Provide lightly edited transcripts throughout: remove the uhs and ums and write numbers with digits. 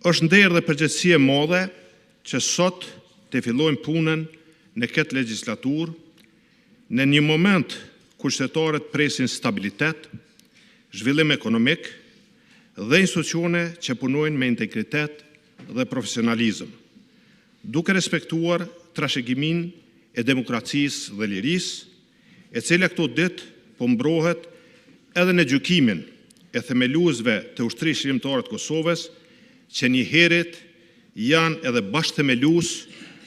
Është nder dhe përgjegjësi e madhe që sot të fillojmë punën në këtë legjislaturë në një moment kur qytetarët presin stabilitet, zhvillim ekonomik dhe institucione që punojnë me integritet dhe profesionalizëm, duke respektuar trashëgiminë e demokracisë dhe lirisë, e cila këto ditë po mbrohet edhe në gjykimin e themeluesve të ushtrisë shërimtare të Kosovës, që njëherët janë edhe bashkëthemelues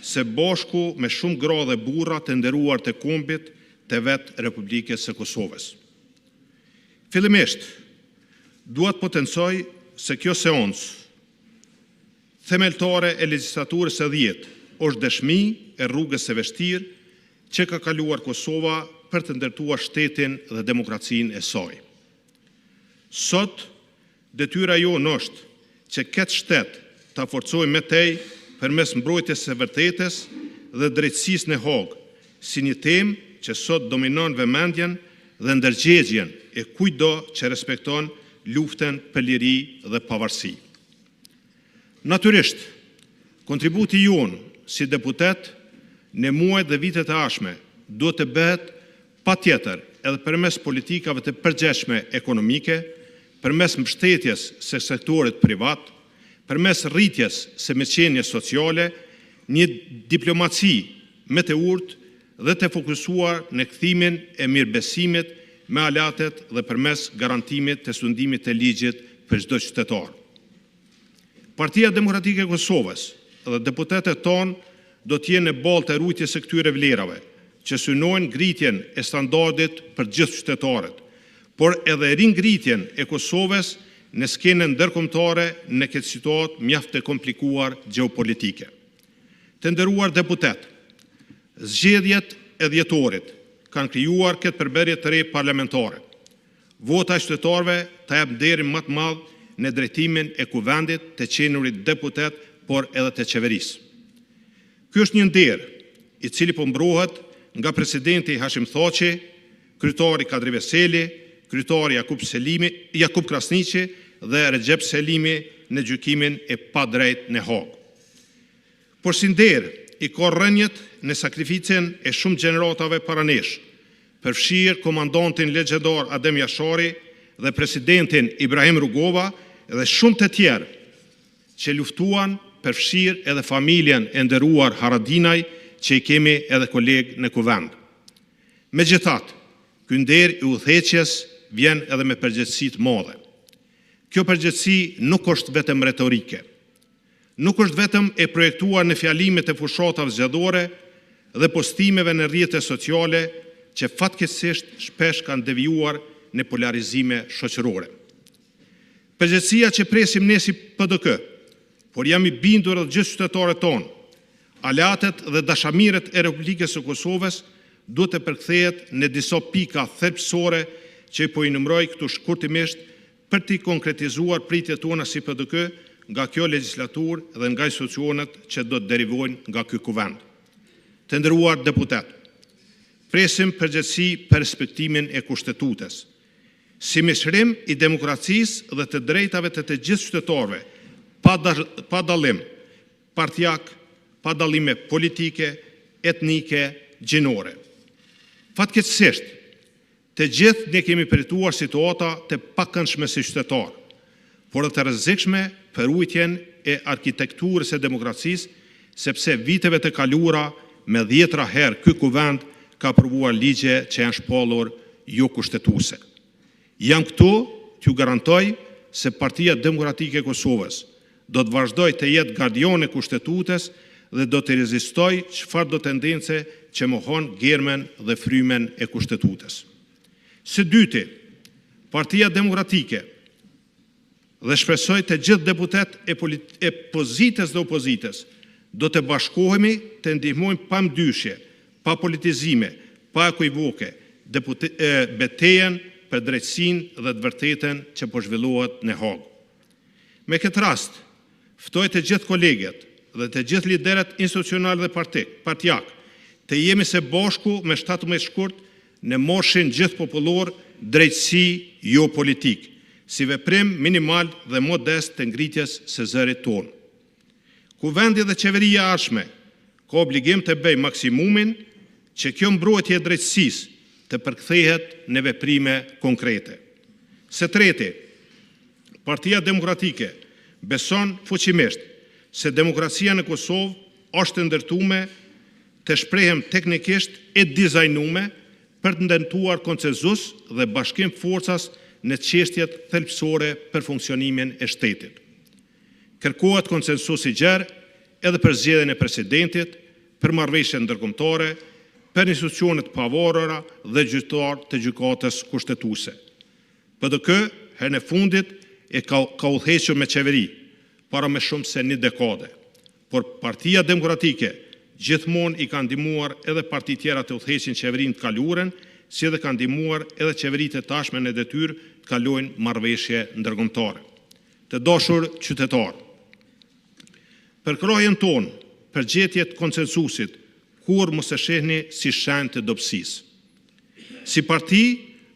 se bashku me shumë gra dhe burra të nderuar të kombit të vetë Republikës së Kosovës. Fillimisht, duhet potencoj se kjo seancë themeltare e legjislaturës së 10 është dëshmi e rrugës së vështirë që ka kaluar Kosova për të ndërtuar shtetin dhe demokracinë e saj. Sot, detyra jonë është që këtë shtet ta forcojmë me tej përmes mbrojtjes së vërtetës dhe drejtësisë në Hagë, si një temë që sot dominon vëmendjen dhe ndërgjegjen e kujdo që respekton luftën për liri dhe pavarësi. Natyrisht, kontributi jonë si deputet në muajt dhe vitet e ardhshme duhet të bëhet patjetër edhe përmes politikave të përgjithshme ekonomike, përmes mbështetjes së sektorit privat, përmes rritjes së mirëqenies sociale, një diplomaci me të urtë dhe të fokusuar në kthimin e mirëbesimit me aleatet dhe përmes garantimit të sundimit të ligjit për çdo qytetar. Partia Demokratike e Kosovës dhe deputetët tonë do të jenë në balë të rujtjes së këtyre vlerave, që synojnë ngritjen e standardit për gjithë qytetarët, por edhe ringritjen e Kosovës në skenën ndërkombëtare në këtë situatë mjaft të komplikuar gjeopolitike. Të nderuar deputet, zgjedhjet e dhjetorit kanë krijuar këtë përbërje të re parlamentare. Vota e qytetarëve ta jap nderin më të madh në drejtimin e kuvendit të qenurit deputet, por edhe të qeverisë. Ky është një nder i cili po mbrohet nga presidenti Hashim Thaçi, kryetari Kadri Veseli, kryetari Jakub Krasniqi dhe Recep Selimi në gjykimin e padrejtë në Hagë. Por si nder i ka rënjet në sakrificën e shumë gjeneratave para nesh, përfshirë komandantin legjendar Adem Jashari dhe presidentin Ibrahim Rugova dhe shumë të tjerë që luftuan, përfshirë edhe familjen e nderuar Haradinaj që i kemi edhe kolegë në kuvend. Megjithatë, ky nder i udhëheqjes vjen edhe me përgjegjësi të madhe. Kjo përgjegjësi nuk është vetëm retorike, nuk është vetëm e projektuar në fjalimet e fushatave zgjedhore dhe postimeve në rrjetet sociale që fatkeqësisht shpesh kanë devijuar në polarizime shoqërore. Përgjegjësia që presim ne si PDK, por jam i bindur edhe gjithë qytetarët tonë, aleatet dhe dashamirët e Republikës së Kosovës duhet të përkthehet në disa pika thelbësore që po i numëroj këtu shkurtimisht për të konkretizuar pritjet tona si PDK nga kjo legjislaturë dhe nga institucionet që do të derivojnë nga ky kuvend. Të nderuar deputet, presim përgjegjësi për respektimin e kushtetutës, si mishërim i demokracisë dhe të drejtave të gjithë qytetarëve, pa dallim partijak, pa dallime politike, etnike, gjinore. Fatkeqësisht, të gjithë ne kemi përjetuar situata të pakëndshme si qytetar, por dhe të rrezikshme për rujtjen e arkitekturës e demokracisë, sepse viteve të kaluara me 10 herë ky kuvend ka aprovuar ligje që janë shpallur jo kushtetuese. Jam këtu t'ju garantoj se Partia Demokratike e Kosovës do të vazhdoj të jetë gardiane kushtetutës dhe do të rezistoj çfarë do tendence që mohon germen dhe frymen e kushtetutës. Së dyti, Partia Demokratike dhe shpresoj të gjithë deputet e pozitës dhe opozitës do të bashkohemi të ndihmojmë pa mdyshje, pa politizime, pa ekivoke, betejën për drejtësinë dhe të vërtetën që po zhvillohet në Hagë. Me këtë rast, ftoj të gjithë kolegët dhe të gjithë liderët institucional dhe partijak të jemi së bashku me 17 shkurt në moshin gjithë popullor drejtësi jo politik, si veprim minimal dhe modest të ngritjes së zërit tonë. Kuvendi dhe qeveria ardhshme ka obligim të bëjë maksimumin që kjo mbrojtje e drejtësisë të përkthehet në veprime konkrete. Së treti, Partia Demokratike beson fuqimisht se demokracia në Kosovë është ndërtuar të shprehem teknikisht e dizajnuar për të ndërtuar konsenzus dhe bashkim forcas në çështjet thelbësore për funksionimin e shtetit. Kërkohet konsensus i gjerë edhe për zgjedhjen e presidentit, për marrëveshjen ndërkombëtare, për institucionet pavarura dhe gjyqtar të gjykatës kushtetuese. PDK herën e fundit e ka udhëhequr me qeveri para më shumë se një dekade, por Partia Demokratike gjithmonë i ka ndihmuar edhe parti tjera të udhëheqin qeverinë të kaluarën, si edhe ka ndihmuar edhe qeveritë e tashme në detyrë të kalojnë marrëveshje ndërkombëtare. Të dashur qytetarë, përkrahjen tonë për gjetjet konsensusit kur mos e shehni si shenjë të dobësisë. Si parti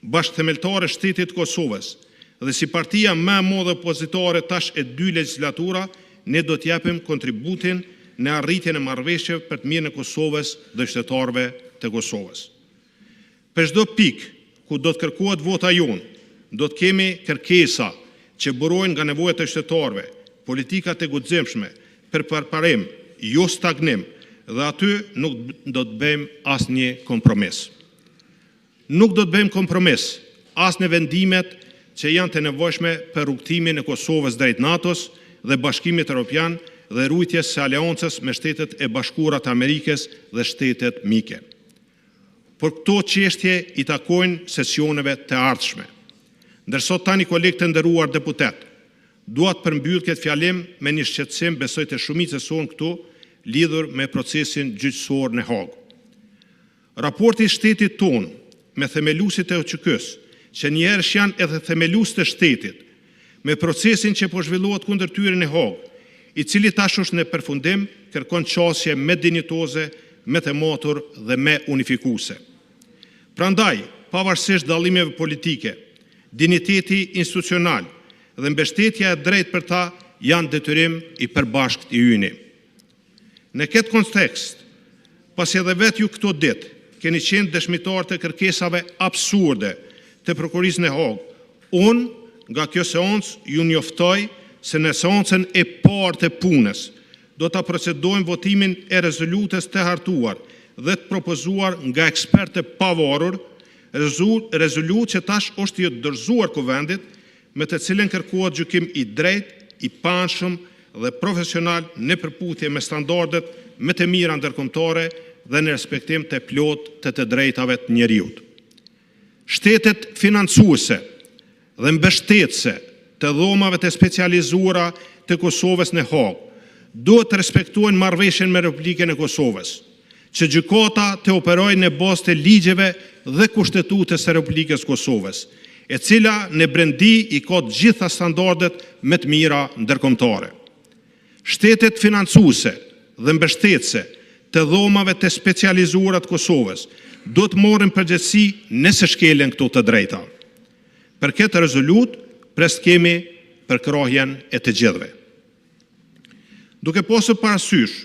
bashkëthemeltare shtetit Kosovës dhe si partia më e madhe opozitare tash e 2 legislatura, ne do të japim kontributin në arritjen e marrëveshjeve për të mirën e Kosovës dhe qytetarëve të Kosovës. Për çdo pikë ku do të kërkohet vota jonë, do të kemi kërkesa që burojnë nga nevojat e qytetarëve, politikat e guximshme për përparim, jo stagnim, dhe aty nuk do të bëjmë asnjë kompromis. Nuk do të bëjmë kompromis as në vendimet që janë të nevojshme për rrugtimin e Kosovës drejt NATO-s dhe Bashkimit Evropian dhe rujtjes së aleancës me Shtetet e Bashkuara të Amerikës dhe shtetet mike. Por këto çështje i takojnë sesioneve të ardhshme. Ndërsa tani kolegë të nderuar deputet, dua të përmbyll këtë fjalim me një shqetësim besoj të shumicës sonë këtu lidhur me procesin gjyqësor në Hagë. Raporti i shtetit tonë me themeluesit e OÇK-s, që njerësh janë edhe themelues të shtetit, me procesin që po zhvillohet kundër tyre në Hagë, i cili tash është në përfundim, kërkon qasje me dinjitoze, me të matur dhe me unifikuese. Prandaj, pavarësisht dallimeve politike, dinjiteti institucional dhe mbështetja e drejtë për ta janë detyrim i përbashkët i yni. Në këtë kontekst, pasi edhe vetë ju këto ditë keni qenë dëshmitar të kërkesave absurde të prokurisë në Hagë, unë nga kjo seancë ju njoftoj se në seancën e parë të punës do të procedojmë votimin e rezolutës të hartuar dhe të propozuar nga ekspertë pavarur, rezolutë që tash është i dorëzuar kuvendit, me të cilën kërkohet gjykim i drejtë, i panshëm dhe profesional në përputhje me standardet më të mira ndërkombëtare dhe në respektim të plotë të drejtave të njerëzit. Shtetet financuese dhe mbështetëse të dhomave të specializuara të Kosovës në Hagë duhet të respektojnë marrëveshjen me Republikën e Kosovës, që gjykata të operojë në bazë të ligjeve dhe kushtetutës së Republikës Kosovës, e cila në brendi i ka të gjitha standardet më të mira ndërkombëtare. Shtetet financuese dhe mbështetëse të dhomave të specializuara të Kosovës do të marrin përgjegjësi nëse shkelen këto të drejta. Për këtë rezolutë pres kemi përkrahjen e të gjithëve. Duke pasur parasysh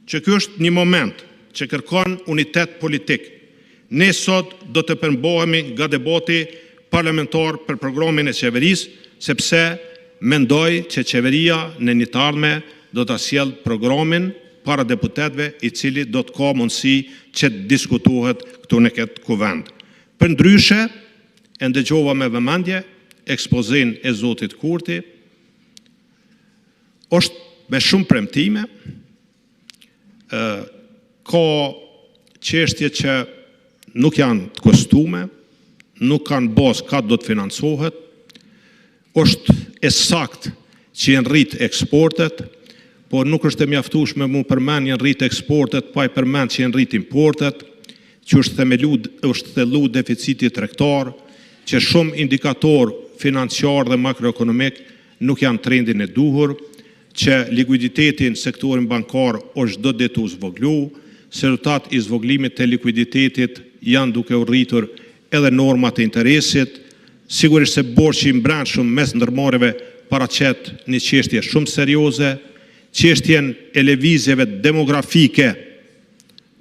që ky është një moment që kërkon unitet politik, ne sot do të përmbahemi nga debati parlamentar për programin e qeverisë, sepse mendoj që qeveria në një të ardhme do të sjellë programin para deputetëve, i cili do të ka mundësi që të diskutohet këtu në këtë kuvend. Përndryshe, e ndëgjova me vëmendje ekspozin e Zotit Kurti, është me shumë premtime, ka çështje që nuk janë të kostume, nuk kanë bazë ka do të financohet, është e saktë që janë rrit eksportet, por nuk është e mjaftueshme mu përmend janë rrit eksportet, pa i përmend që janë rrit importet, që është thellu deficiti tregtar, që shumë indikator financiar dhe makroekonomik nuk janë trendin e duhur, që likuiditetin sektorin bankar është do ditë u zvoglu, se rezultat i zvoglimit të likuiditetit janë duke u rritur edhe normat e interesit, sigurisht se borxhi i brendshëm mes ndërmarrjeve paraqet një çështje shumë serioze, çështjen e lëvizjeve demografike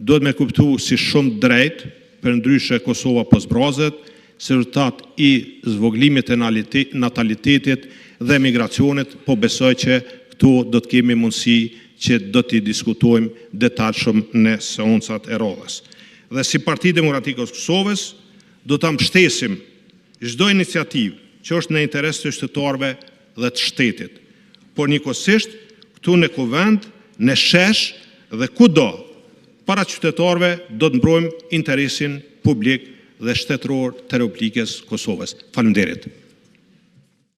duhet me kuptu si shumë drejt, përndryshe Kosova po zbrazet, si rezultat i zvoglimit e natalitetit dhe migracionit, po besoj që këtu do të kemi mundësi që do t'i diskutojmë detajshëm në seancat e radhës. Dhe si Parti Demokratikës Kosovës, do të mbështesim çdo iniciativë që është në interes të qytetarëve dhe të shtetit. Por njëkohësisht, këtu në kuvend, në shesh dhe kudo, para qytetarëve do të mbrojmë interesin publik dhe shtetëror të Republikës Kosovës. Faleminderit.